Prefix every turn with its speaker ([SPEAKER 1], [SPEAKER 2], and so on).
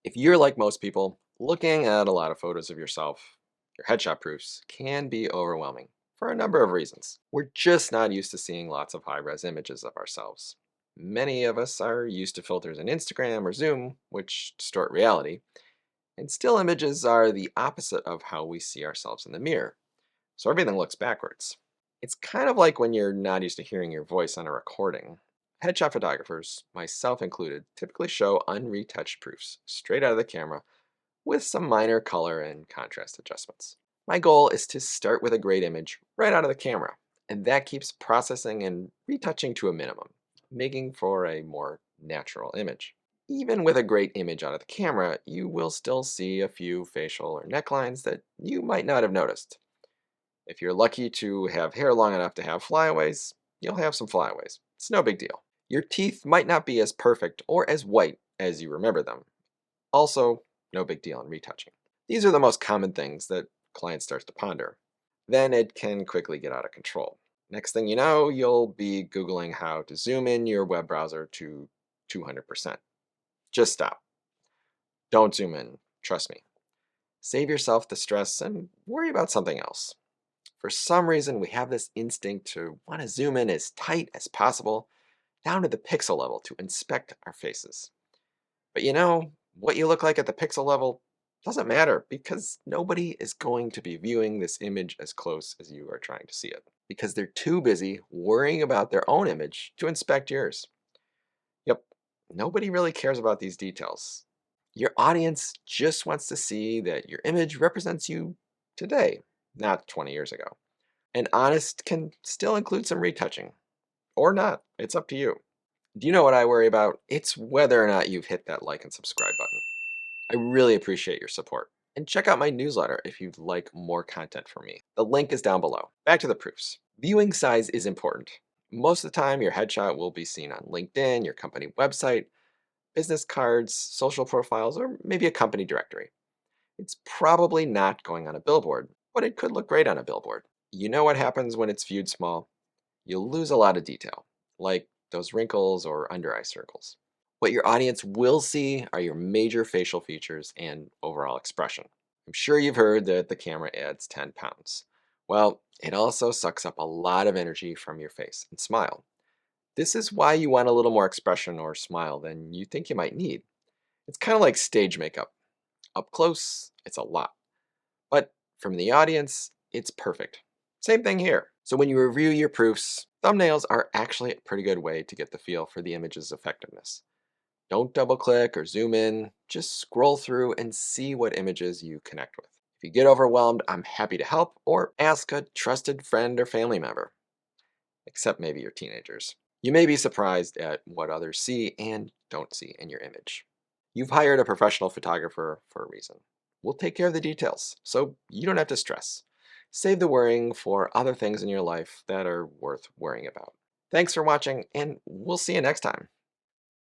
[SPEAKER 1] If you're like most people, looking at a lot of photos of yourself, your headshot proofs can be overwhelming for a number of reasons. We're just not used to seeing lots of high-res images of ourselves. Many of us are used to filters in Instagram or Zoom, which distort reality, and still images are the opposite of how we see ourselves in the mirror, so everything looks backwards. It's kind of like when you're not used to hearing your voice on a recording. Headshot photographers, myself included, typically show unretouched proofs straight out of the camera with some minor color and contrast adjustments. My goal is to start with a great image right out of the camera, and that keeps processing and retouching to a minimum, making for a more natural image. Even with a great image out of the camera, you will still see a few facial or necklines that you might not have noticed. If you're lucky to have hair long enough to have flyaways, you'll have some flyaways. It's no big deal. Your teeth might not be as perfect or as white as you remember them. Also, no big deal in retouching. These are the most common things that client starts to ponder. Then it can quickly get out of control. Next thing you know, you'll be Googling how to zoom in your web browser to 200%. Just stop. Don't zoom in, trust me. Save yourself the stress and worry about something else. For some reason, we have this instinct to want to zoom in as tight as possible, down to the pixel level to inspect our faces. But what you look like at the pixel level doesn't matter because nobody is going to be viewing this image as close as you are trying to see it because they're too busy worrying about their own image to inspect yours. Yep, nobody really cares about these details. Your audience just wants to see that your image represents you today, not 20 years ago. And honest can still include some retouching, or not. It's up to you. Do you know what I worry about? It's whether or not you've hit that like and subscribe button. I really appreciate your support. And check out my newsletter if you'd like more content from me. The link is down below. Back to the proofs. Viewing size is important. Most of the time, your headshot will be seen on LinkedIn, your company website, business cards, social profiles, or maybe a company directory. It's probably not going on a billboard, but it could look great on a billboard. You know what happens when it's viewed small? You'll lose a lot of detail, like those wrinkles or under eye circles. What your audience will see are your major facial features and overall expression. I'm sure you've heard that the camera adds 10 pounds. Well, it also sucks up a lot of energy from your face and smile. This is why you want a little more expression or smile than you think you might need. It's kind of like stage makeup. Up close, it's a lot. But from the audience, it's perfect. Same thing here. So when you review your proofs, thumbnails are actually a pretty good way to get the feel for the image's effectiveness. Don't double click or zoom in, just scroll through and see what images you connect with. If you get overwhelmed, I'm happy to help or ask a trusted friend or family member, except maybe your teenagers. You may be surprised at what others see and don't see in your image. You've hired a professional photographer for a reason. We'll take care of the details, so you don't have to stress. Save the worrying for other things in your life that are worth worrying about. Thanks for watching, and we'll see you next time.